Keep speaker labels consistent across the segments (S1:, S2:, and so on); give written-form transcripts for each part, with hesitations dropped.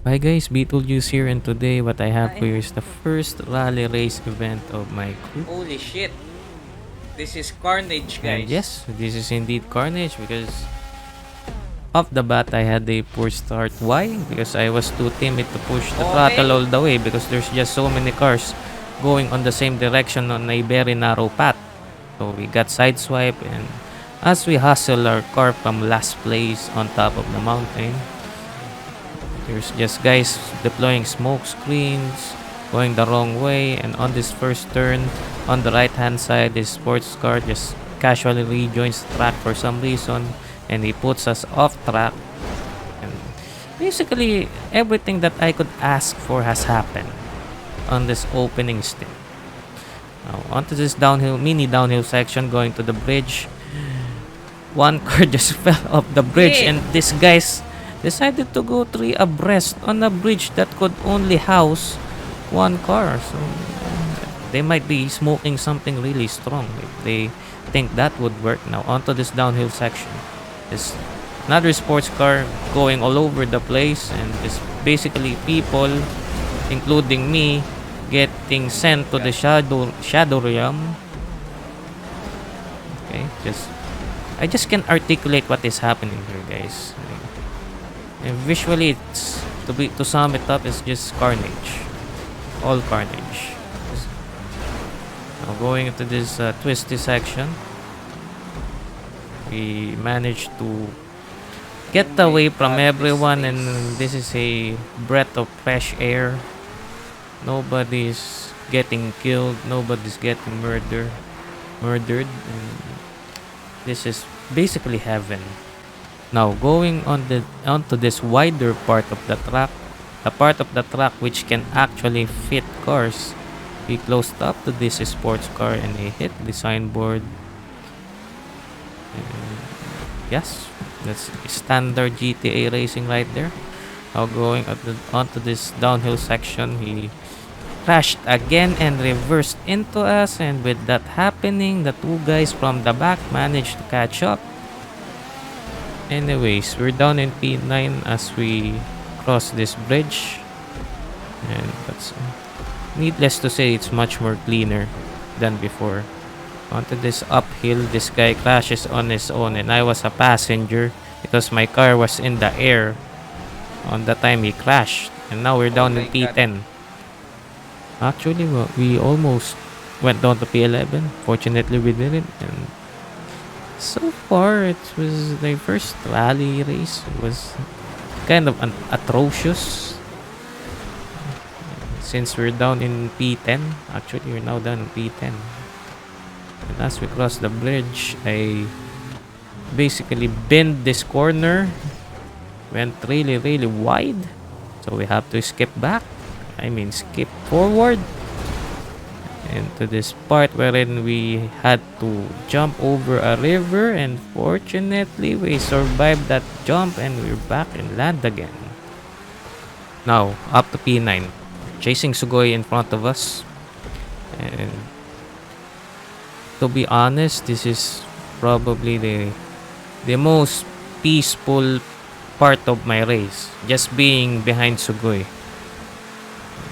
S1: Hi guys, Beetlejuice here, and today what I have for
S2: Hi.
S1: you is the first rally race event of my crew.
S2: Holy shit. This is carnage,
S1: And
S2: guys.
S1: yes, this is indeed carnage because off the bat I had a poor start. Why? Because I was too timid to push the throttle
S2: Okay.
S1: all the way because there's just so many cars going on the same direction on a very narrow path. So we got sideswiped, and as we hustle our car from last place on top of the mountain, there's just guys deploying smoke screens, going the wrong way, and on this first turn, on the right hand side, this sports car just casually rejoins the track for some reason, and he puts us off track. And basically, everything that I could ask for has happened on this opening stint. Now, onto this mini downhill section going to the bridge. One car just fell off the bridge,
S2: Shit.
S1: and these guys decided to go three abreast on a bridge that could only house one car. So they might be smoking something really strong if they think that would work. Now onto this downhill section. There's another sports car going all over the place, and just basically people, including me, getting sent to the shadow realm. Okay, I just can't articulate what is happening here, guys. And visually, to sum it up, it's just carnage, all carnage. Now going into this twisty section, we managed to get
S2: Oh my
S1: away from
S2: god, this
S1: everyone, and
S2: race.
S1: this is a breath of fresh air. Nobody's getting killed. Nobody's getting murdered. And this is basically heaven. Now going onto this wider part of the track, the part of the track which can actually fit cars. We closed up to this sports car and I hit the signboard. And yes, that's standard GTA racing right there. Now going onto this downhill section, he crashed again and reversed into us, and with that happening, the two guys from the back managed to catch up. Anyways, we're down in P9 as we cross this bridge, and that's needless to say, it's much more cleaner than before. Onto this uphill, this guy crashes on his own, and I was a passenger because my car was in the air on the time he crashed. And now we're
S2: Oh
S1: down in
S2: my god.
S1: P10. Actually, we almost went down to P11. Fortunately, we didn't. And so far, it was the first rally race. It was kind of atrocious since we're down in P10. Actually, we're now down in P10. And as we cross the bridge, I basically bend this corner, went really wide. So we have to skip back. I mean, skip forward into this part wherein we had to jump over a river, and fortunately we survived that jump and we're back and land again. Now up to P9, chasing Sugoi in front of us, and to be honest, this is probably the most peaceful part of my race, just being behind Sugoi.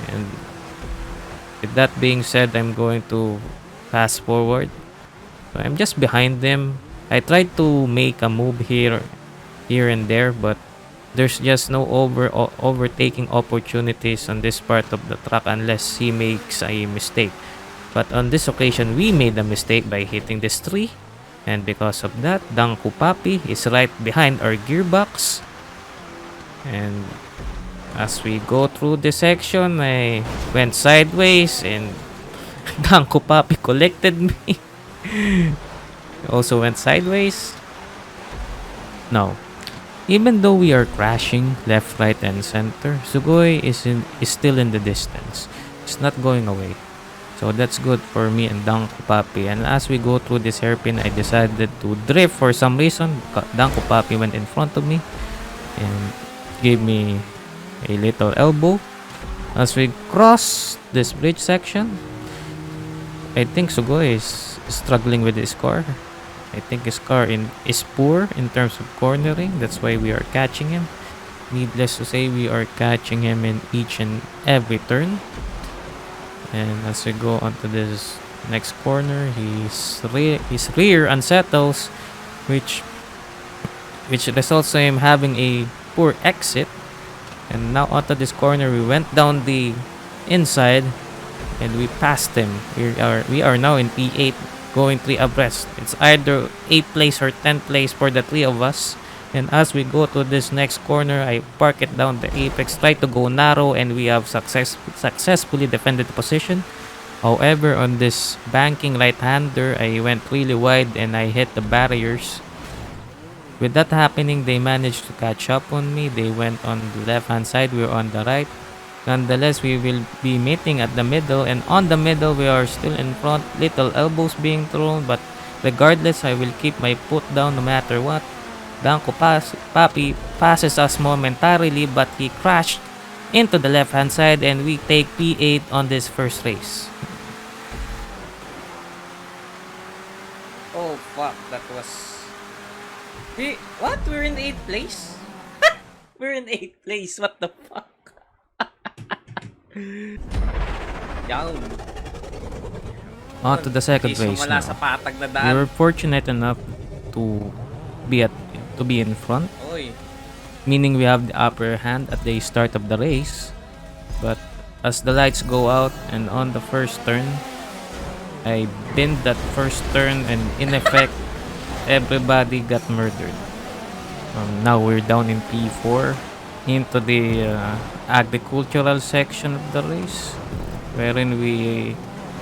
S1: And with that being said, I'm going to fast forward. So I'm just behind them. I tried to make a move here and there, but there's just no overtaking opportunities on this part of the track unless he makes a mistake. But on this occasion, we made a mistake by hitting this tree, and because of that, Danku Papi is right behind our gearbox. And as we go through this section, I went sideways, and Danku Papi collected me. Also went sideways. Now, even though we are crashing left, right, and center, Sugoi is still in the distance. It's not going away. So that's good for me and Danko Papi. And as we go through this hairpin, I decided to drift for some reason. Danko Papi went in front of me and gave me a little elbow. As we cross this bridge section, I think Sugoi is struggling with his car. I think his car is poor in terms of cornering. That's why we are catching him. Needless to say, we are catching him in each and every turn. And as we go onto this next corner, his rear unsettles, which results in him having a poor exit. And now onto this corner, we went down the inside and we passed him. We are now in P8, going 3 abreast. It's either 8th place or 10th place for the 3 of us. And as we go to this next corner, I park it down the apex, try to go narrow, and we have successfully defended the position. However, on this banking right-hander, I went really wide and I hit the barriers. With that happening, they managed to catch up on me. They went on the left-hand side, we were on the right. Nonetheless, we will be meeting at the middle, and on the middle, we are still in front. Little elbows being thrown, but regardless, I will keep my foot down no matter what. Papi passes us momentarily, but he crashed into the left-hand side, and we take P8 on this first race.
S2: Oh fuck, that was... What? We're in 8th place? We're in 8th place, what the fuck? Down.
S1: On to the second race
S2: Wala
S1: now.
S2: sa patag na
S1: We
S2: daan.
S1: were fortunate enough to be in front,
S2: Oy.
S1: meaning we have the upper hand at the start of the race. But as the lights go out and on the first turn, I binned that first turn, and in effect, everybody got murdered. Now we're down in P4 into the agricultural section of the race, wherein we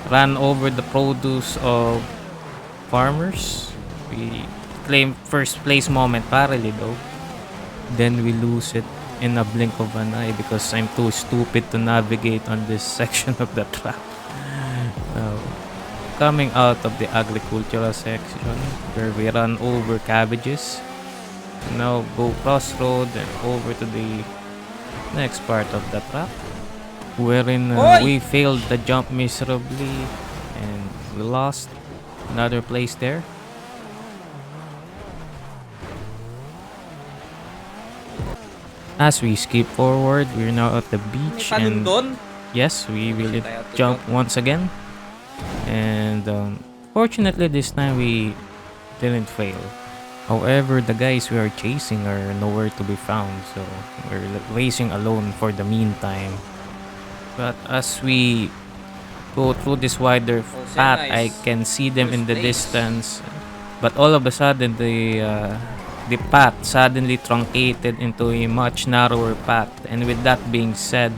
S1: ran over the produce of farmers. We claimed first place momentarily though. Then we lose it in a blink of an eye because I'm too stupid to navigate on this section of the track. Coming out of the agricultural section where we run over cabbages, now go crossroad and over to the next part of the track, wherein we failed the jump miserably and we lost another place there. As we skip forward, we're now at the beach, and yes, we will jump once again. And fortunately this time we didn't fail. However, the guys we are chasing are nowhere to be found, so we're racing alone for the meantime. But as we go through this wider path, I can see them in the distance. But all of a sudden, the path suddenly truncated into a much narrower path. And with that being said,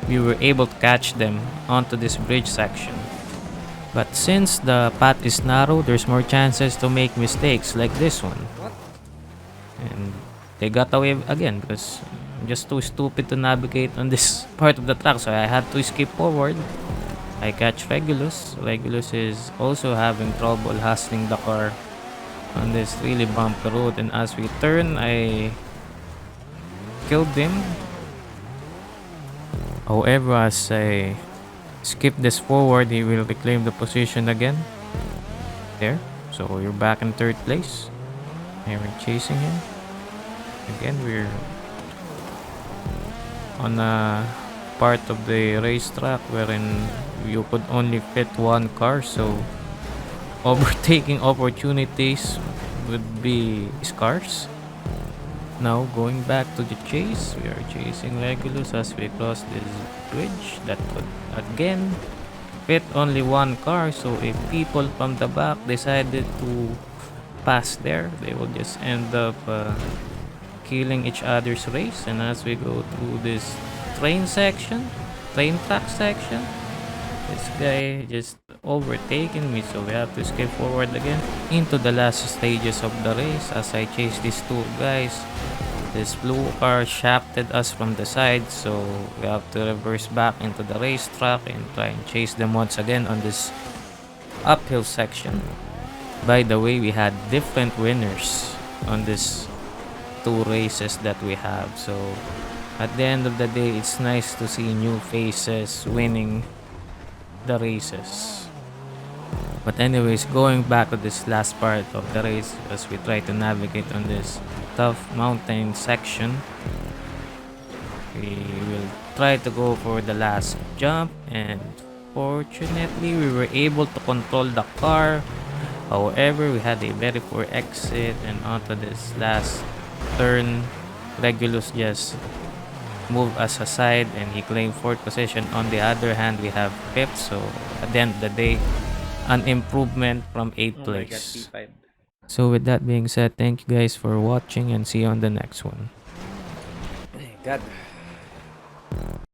S1: we were able to catch them onto this bridge section. But since the path is narrow, there's more chances to make mistakes like this one. And they got away again because I'm just too stupid to navigate on this part of the track, so I had to skip forward. I catch Regulus. Regulus is also having trouble hustling the car on this really bumpy road, and as we turn, I killed him. However, as I skip this forward, he will reclaim the position again. There. So you're back in 3rd place. And we're chasing him. Again, we're on a part of the racetrack wherein you could only fit one car, so overtaking opportunities would be scarce. Now going back to the chase, we are chasing Regulus as we cross this bridge that would again fit only one car, so if people from the back decided to pass there, they will just end up killing each other's race. And as we go through this train track section, this guy just overtaken me, so we have to skip forward again into the last stages of the race. As I chase these two guys, this blue car shafted us from the side, so we have to reverse back into the racetrack and try and chase them once again on this uphill section. By the way, we had different winners on this 2 races that we have, so at the end of the day, it's nice to see new faces winning the races. But anyways, going back to this last part of the race as we try to navigate on this tough mountain section, We will try to go for the last jump, and fortunately we were able to control the car. However, we had a very poor exit, and onto this last turn, Regulus just moved us aside and he claimed fourth position. On the other hand, we have Pep, so at the end of the day, an improvement from 8th
S2: Oh my god,
S1: place.
S2: P5.
S1: So with that being said, thank you guys for watching and see you on the next one.
S2: Oh my god.